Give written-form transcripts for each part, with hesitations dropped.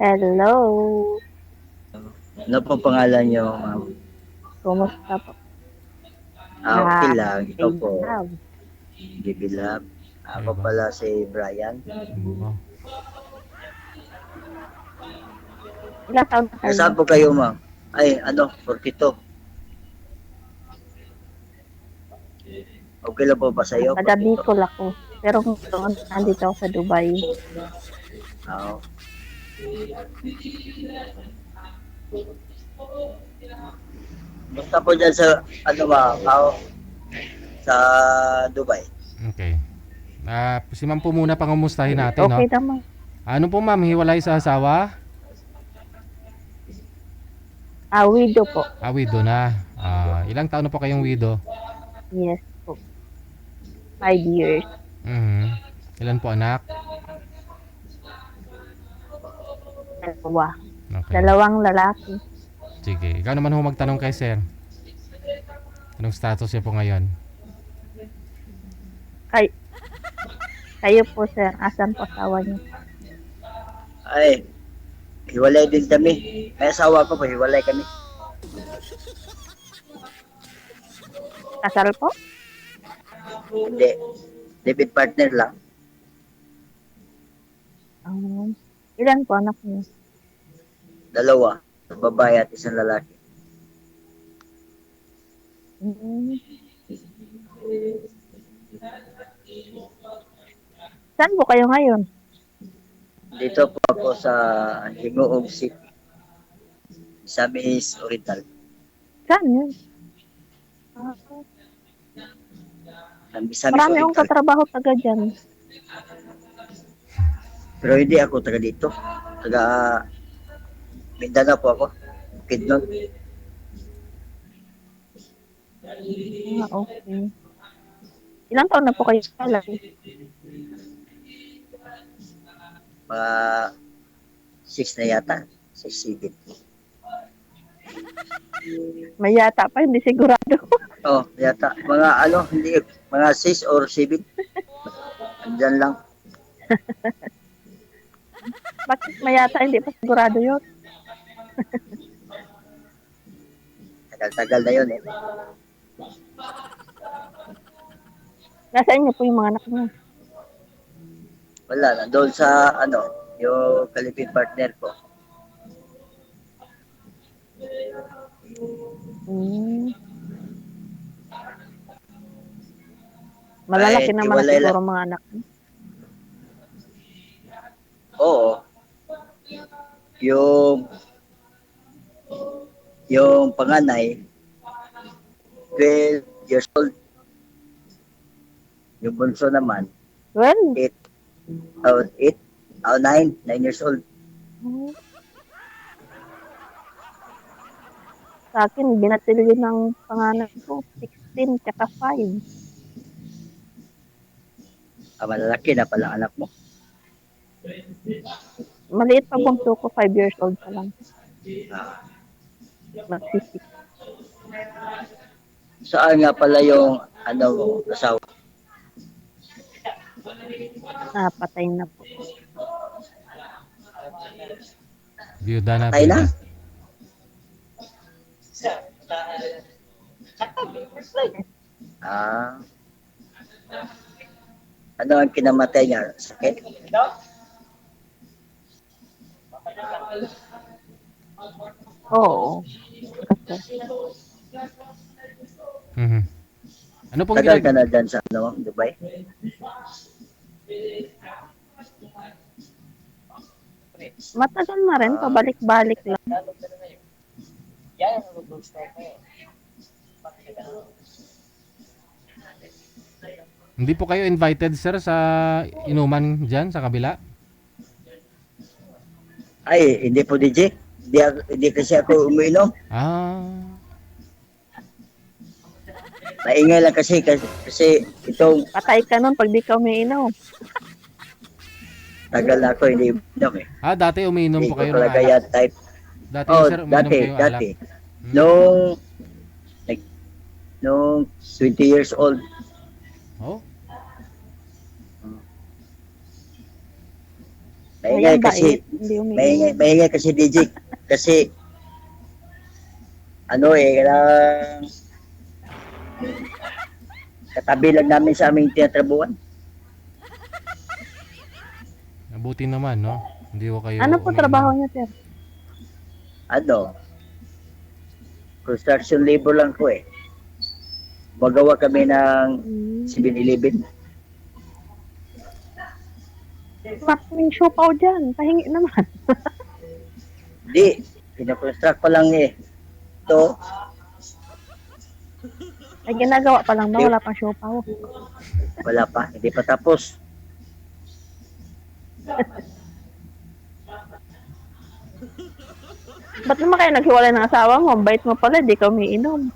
Hello, Ano po pangalan niyo, ma'am? kumusta po? Okay Ah, lang. Ikaw baby po, love. Bibilab. Ako Kayo ba? pala si Brian. Oo. Ilang taon na kayo? Nasaan po kayo, ma'am? Ay, ano, 42. Okay lang po ba sa'yo, Taga 42? Bicol ako. Pero ngayon, nandito ako sa Dubai. Oo. Basta po dyan sa, ano ba, sa Dubai. Okay. Si ma'am po muna pangumustahin natin, no? Okay naman. Ano po ma'am, hiwalay sa asawa? Widow po. Widow na. Ilang taon na po kayong widow? Yes po. 5 years. Mhm. Ilan po anak? Dalawa. Okay. Dalawang lalaki. Sige. Ikaw naman ho magtanong kay sir. Anong status niya po ngayon? Kay, kayo po, sir. Asan po asawa niyo? Ay, hiwalay din kami. May asawa ko po, hiwalay kami. Kasal po? Hindi. David partner lang. Um, ilan po anak niyo? Dalawa. Babae at isang lalaki. Hmm. Saan po kayo ngayon? Dito po ako sa Hingoog City. Misamis Oriental. Saan yun? Ah, Misamis marami akong Oriental. katrabaho taga dyan. Pero hindi ako taga dito. Taga Mindanao po ako. Bukidnon. Okay. Ilang taon na po kayo pala? Mga 6 na yata. 6, 7. May yata pa, hindi sigurado. Oh, yata. Mga ano, hindi, mga 6 or 7. Andyan lang. Bakit may yata, hindi pa sigurado yun? Tagal-tagal na yun eh. Nasa inyo po yung mga anak niyo. Wala na. Doon sa ano, yung Philippine partner ko. Hmm. Malalaki Kahit naman na hiwalay lang. siguro mga anak niyo. Oo. Yung yung panganay 12 years old. Yung bunso naman Well, 8 8 9 years old. hmm, sa akin, binatili yun ng pangalan ko, 16 tsaka 5. Malalaki na pala anak mo. Maliit pa bunso ko, 5 years old pa lang. Ah, Magsisik. saan nga pala yung ano mo, asawa? Patay na po. Biyuda na, Patay na? biyuda. Ah, ano ang kinamatay niya? Sakit? Oo. Kasi, Mhm. Ano pong Tagal ka na dyan sa ano, Dubai? matagal na rin, pabalik-balik lang. Hindi po kayo invited sir sa inuman diyan sa kabila? Ay, hindi po DJ. Hindi kasi ako umiinom. Ah, Maingay lang kasi itong Patay ka nun pag di ka umiinom. tagal na ako hindi umiinom eh. dati umiinom Hindi po ko kayo ng talaga alak. yan type. Dati Oh, sir, umiinom kayo ng alak. dati. Hmm. Like, nung 20 years old. Oh, Maingay Ayan, kasi, bait. Hindi umiinom. maingay kasi DJ. Kasi, ano eh, katabi lang namin sa aming tinatrabuhan. Mabuti naman, no? Hindi ko kayo Ano po trabaho umiinom. niya, sir? Ano, construction labor lang ko eh. Magawa kami ng Hmm. 7-Eleven. Maraming siopaw dyan. Pahingi naman. Hindi, pinakonstruct pa lang eh. Ito, Ay, ginagawa pa lang ba? Wala pang siopaw. wala pa, hindi pa tapos. Ba't naman kayo naghiwalay ng asawa mo? Ang bait mo pala, di ka umiinom.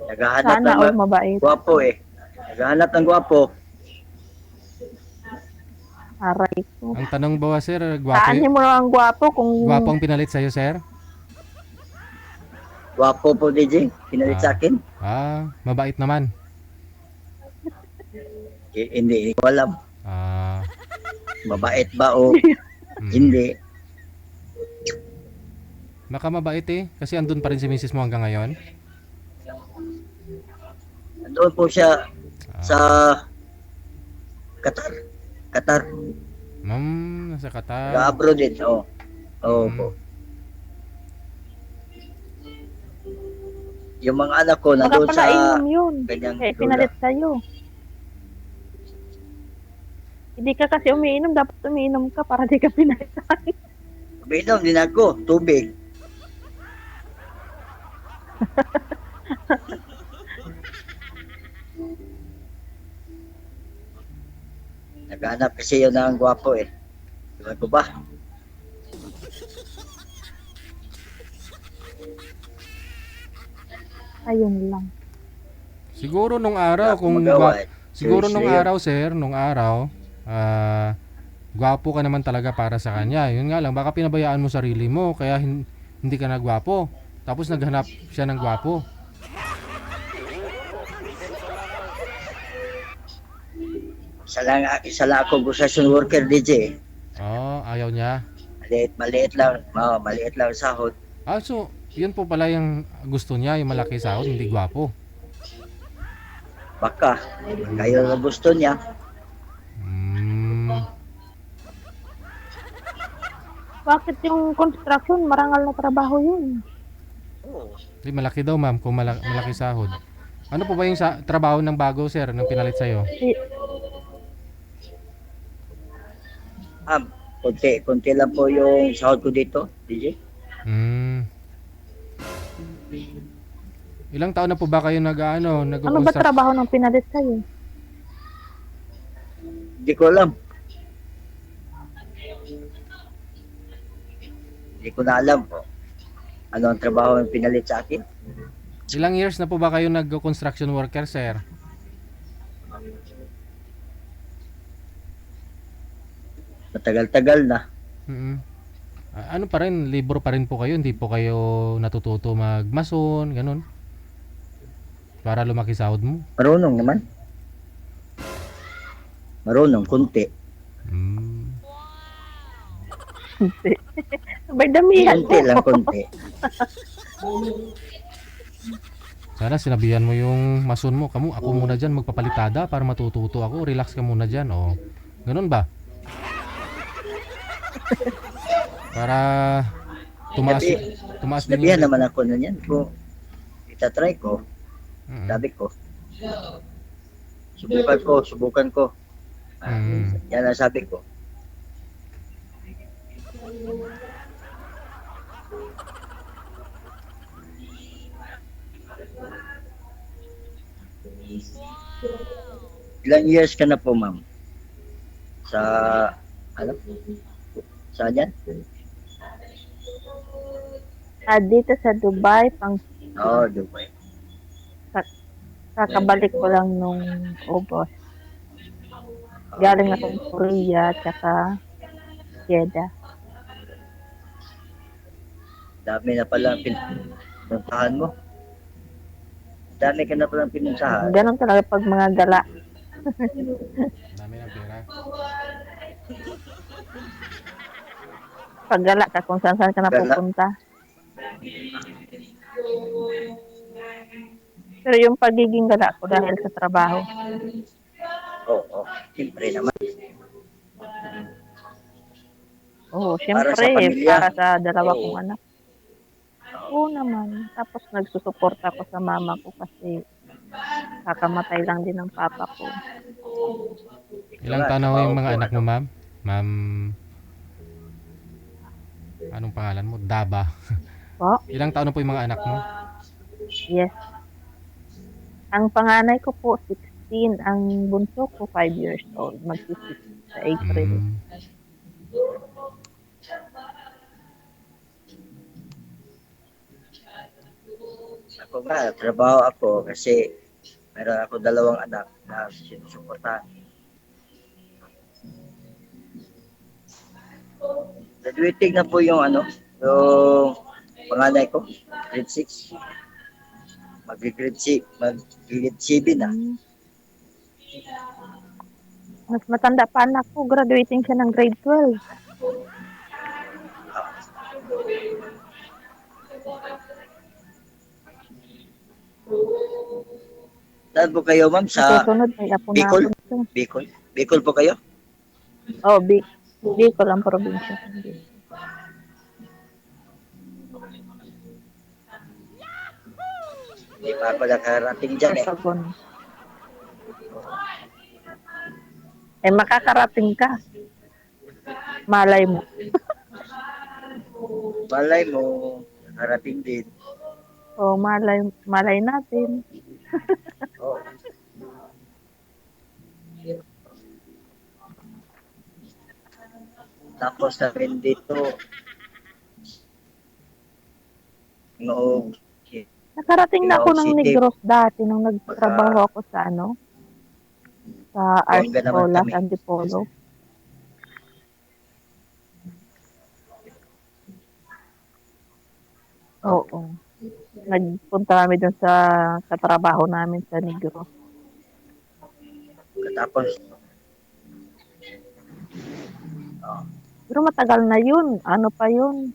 Naghahanap Sana ng all mabait. gwapo eh. Naghahanap ng gwapo. Aray ko. Ang tanong ba, sir, gwapo, Saan mo lang ang gwapo kung... gwapo ang pinalit sa'yo, sir? Gwapo po DJ, pinalit sa akin. Mabait naman. Hindi ko alam. Ah, Mabait ba o mm. hindi. Baka mabait eh. Kasi andun pa rin si misis mo hanggang ngayon. Doon po siya Ah, sa Qatar. Qatar. nasa Qatar. Abroad din. Oo. Oo Mm. po. Yung mga anak ko Baka nandoon pala sa inom yun. kanyang Kaya lola. pinalit sa'yo. Hindi ka kasi umiinom. Dapat umiinom ka para di ka pinalit sa'yo. Uminom din ako, tubig. Naghanap kasi yun ng gwapo eh. Diba ko ba? Ayun lang. Siguro nung araw, Wala akong magawa eh. siguro nung Seriously, araw, sir, nung araw, gwapo ka naman talaga para sa kanya. Yun nga lang, baka pinabayaan mo sarili mo, kaya hindi ka nagwapo. Tapos naghanap siya ng gwapo. Isa lang ako construction worker DJ. Oh, ayaw niya. Maliit lang. Maliit lang sahod. So, yun po pala yung gusto niya, yung malaki sahod, hindi gwapo. Baka. Kaya na gusto niya. Hmm. Bakit yung construction, marangal na trabaho yun? Di malaki daw, ma'am, kung malaki sahod. Ano po ba yung trabaho ng bago, sir, nung pinalit sa'yo? Konti lang po yung sahod ko dito, DJ. Hmm. Ilang taon na po ba kayo Ano ba nag-construct? trabaho ng pinalit sa'yo? Hindi ko alam. Hindi ko na alam po. Ano ang trabaho yung pinalit sa akin? Ilang years na po ba kayo nag-construction worker, sir? Matagal-tagal na. Mm. Ano pa rin, libro pa rin po kayo, hindi po kayo natututo magmason, ganun. Para lumaki sahod mo. Marunong naman. Marunong, kunti. Hmm. Hindi. Sabay damihan Kunti mo. lang, kunti. Sana sinabihan mo yung mason mo, ako muna dyan magpapalitada para matututo ako, relax ka muna dyan, o ganun ba? Para tumaas din Sinabihan naman ako na yan. Kung itatry ko, Mm. sabi ko, subukan ko. Yan ang sabi ko. Ilang years ka na po, ma'am? Sa, ano? Saan yan? Dito sa Dubai, Oo, Dubai. kakabalik ko lang nung August. Galing akong Korea, tsaka Jeddah. Dami na pala pinuntahan mo. Dami ka na palang pinuntahan. Ganon talaga pag mga gala. Dami ng pera. Pag gala ka, kung saan ka Gala. napupunta. Pero yung pagiging gala ko dahil sa trabaho. Oo, siyempre naman. Oo, Para sa syempre, pamilya. para sa dalawa Oo. kong anak. Oo naman. Tapos nagsusuporta ako sa mama ko kasi kakamatay lang din ng papa ko. Ilang taon na ho yung mga anak mo, ma'am? Ma'am, anong pangalan mo? Daba. Po? Ilang taon na po yung mga anak mo? Yes. Ang panganay ko po, 16. Ang bunso ko, 5 years old. Mag-6 sa April. Mm. Ako nga, trabaho ako kasi meron ako 2 anak na sinusuportahan. Graduating na po yung yung panganay ko, grade 6. Mag-grade 7 na. Mas matanda pa anak ko. Graduating siya ng grade 12. Saan po kayo, ma'am? Sa Sa susunod, may apo na Bicol? ako nito. Bicol? Bicol po kayo? Oh, Bicol ang probinsya. Hindi pa ako nakarating dyan eh. Sorsogon. Makakarating ka. Malay mo. Malay mo, nakarating din. Oh, malay natin. Oh. Tapos namin dito, noong Nakarating na ako ng City. Negros dati nung nagtrabaho ako sa sa Art Bongga naman Escola, kami. sa Antipolo. Oo. Nagpunta kami doon sa katrabaho namin sa Negros. Tapos, Pero matagal na yun. Ano pa yun?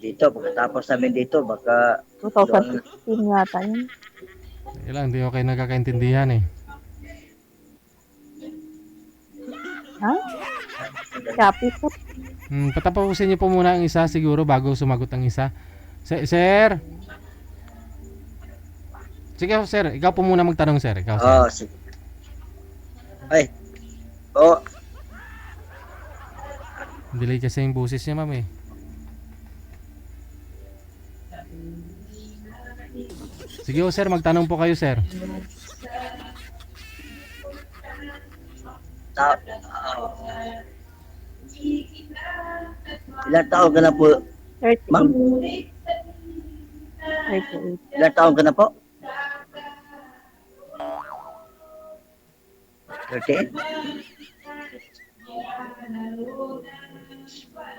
dito, pagkatapos namin dito, baka 2016 yata yun. Ilang, hindi ko kayo nagkakaintindihan eh. Ha? Shopee po. Patapusin niyo po muna ang isa siguro bago sumagot ang isa. Sir? Sige, sir. Ikaw po muna magtanong, sir. Ikaw, sir. sige. Ay, oh, Delay kasi yung boses niya, ma'am eh. Sige ho, sir. Magtanong po kayo, sir. ilang taon ka na po, 38. ma'am? 38. Ilang taon ka na po? 38?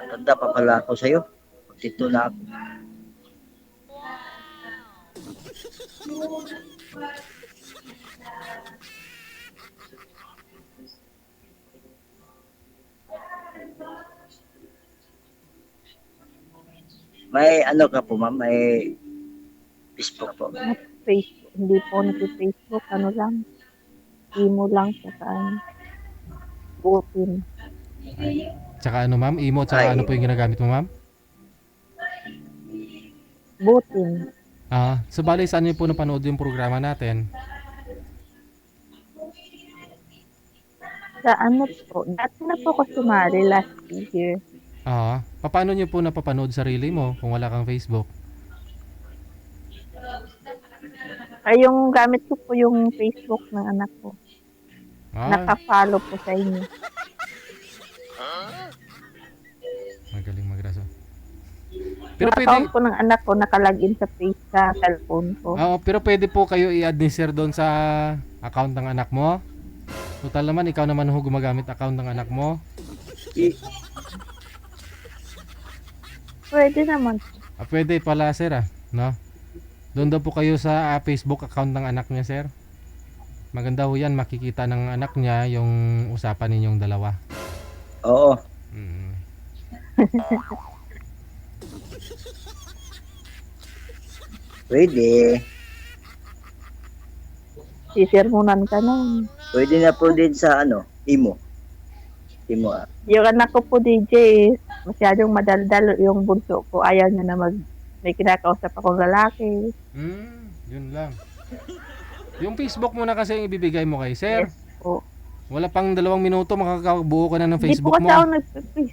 Matanda pa pala ako sa'yo. Dito na ako. May ka po, ma'am? May Facebook po. Facebook. Hindi po nag-Facebook. Ano lang. Imo lang sa saan. Butin. Tsaka ano, ma'am? Imo, tsaka Ay. ano po yung ginagamit mo, ma'am? Butin. So bali, saan niyo po napanood yung programa natin? Sa ano po. Dati na po ako sumali last year. Paano niyo po napapanood sarili mo kung wala kang Facebook? Ay, yung gamit ko po yung Facebook ng anak ko. Naka-follow po sa inyo. Magaling magraso. Pero yung account po ng anak ko nakalagin sa face sa cellphone ko. Pero pwede po kayo i-add ni sir doon sa account ng anak mo. Total naman, ikaw naman ho gumagamit account ng anak mo. Pwede naman. Pwede pala sir no? Doon daw po kayo sa Facebook account ng anak niya, sir. Maganda ho yan, makikita ng anak niya yung usapan ninyong dalawa. Oo. Pwede. Sisirmunan ka nun. Pwede na po din sa ano, Imo. Imo app. Yung anak ko po, DJ, masyadong madaldal yung bunso ko. Ayaw niya na may kinakausap akong lalaki. Yun lang. Yung Facebook mo na kasi yung ibibigay mo kay sir. Yes po. Wala pang 2 minuto makakabuo ka na ng Hindi po Facebook kasi mo. ako nag-Facebook.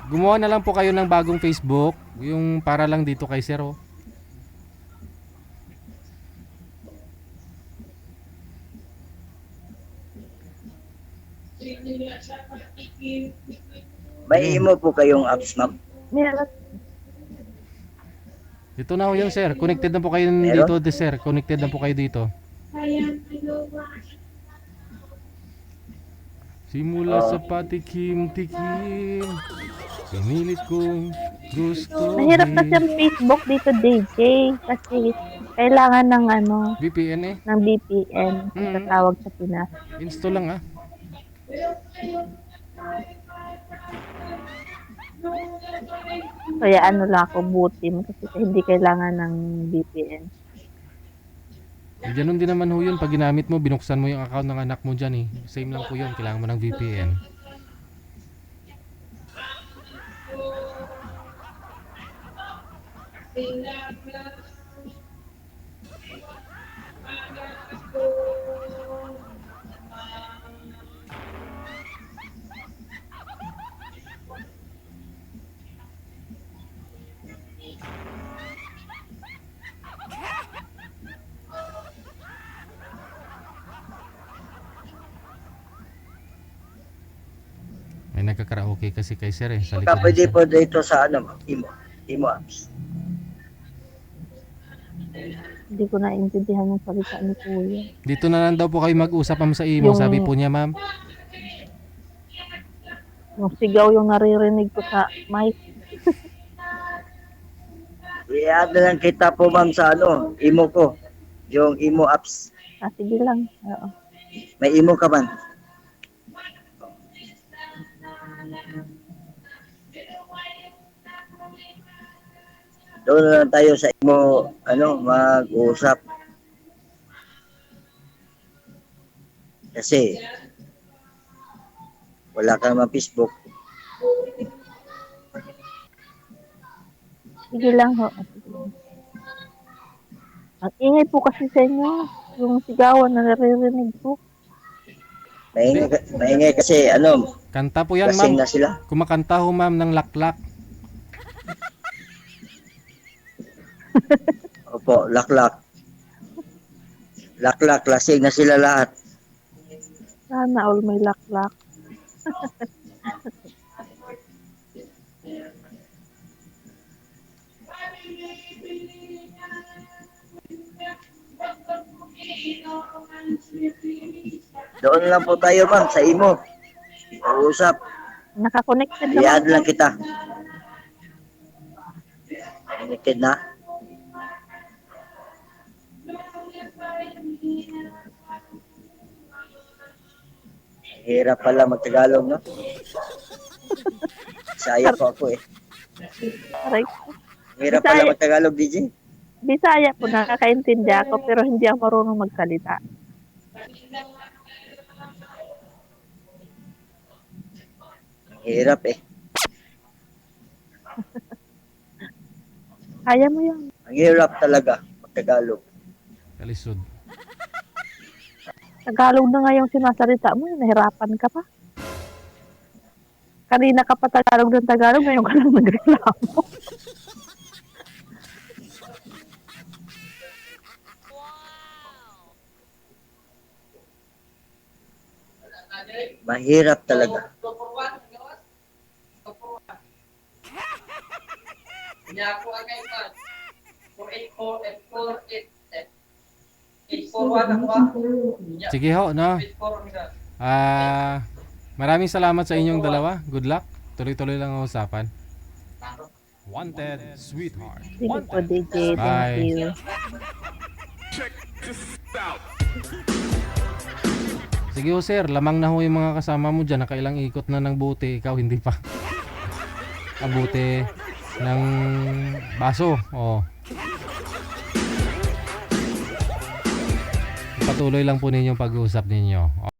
Gumawa na lang po kayo ng bagong Facebook, yung para lang dito kay sir, oh. May Imo po kayong apps, ma'am. Meron. Dito na ho yun, sir. Connected na po kayo Meron? dito, sir. Connected na po kayo dito. Simula sa patikim-tikim, pinilit kong gusto. Mahirap kasi ang Facebook dito, DJ. Kasi kailangan ng VPN eh. ng VPN Mm. sa tawag sa Pinas. Install lang ah. Kaya lang ako buti mo kasi hindi kailangan ng VPN. Ganun din naman ho yun. Pag ginamit mo, binuksan mo yung account ng anak mo dyan eh. Same lang po yun. Kailangan mo ng VPN. May nagkakaraoke kasi kay sir eh. Sa Baka likod ni pwede sir. po dito sa ano, ma'am, Imo. Imo apps. Hindi ko naintindihan yung salita ni Kuya. Dito na lang daw po kayo mag-usap ma'am sa imo. Yung- Sabi po niya ma'am. Yung sigaw yung naririnig ko sa mic. I-add na lang kita po, ma'am, sa ano, Imo ko. Yung Imo apps. Sige lang. Oo. May Imo ka man. Doon na lang tayo sa Imo, mag-usap. Kasi, wala ka naman Facebook. Sige lang ho. Sige lang. Ang ingay po kasi sa inyo. Yung sigawan na naririnig ko. Maingay kasi, Kanta po yan lasing ma'am. na sila. Kumakanta ho ma'am ng laklak. Opo, laklak. Laklak, lasing na sila lahat. Sana all may laklak. Doon lang po tayo, ma'am, sa Imo. Uusap. Naka-connected I-add naman. lang kita. Connected na. Hirap pala mag-Tagalog, no? Bisaya po ako eh. Aray. Hirap pala mag-Tagalog, DJ. Bisaya po, nakakaintindi ako pero hindi ako marunong magsalita. Hirap eh. Kaya mo yun. Ang hirap talaga mag-Tagalog. Kalisod. Tagalog na nga yung sinasalita mo, nahirapan ka pa. Kanina ka pa Tagalog ng Tagalog, ngayon ka lang nagreklamo. Mahirap talaga. Sige ho, no? Maraming salamat sa inyong dalawa. Good luck. Tuloy-tuloy lang ang usapan. Wanted, sweetheart. Sige po, Wanted. DJ. Bye. Thank you. Sige ho sir, lamang na ho yung mga kasama mo dyan. Nakailang ikot na ng bote. Ikaw hindi pa. abuti ng baso. Patuloy lang po ninyo pag-uusap ninyo.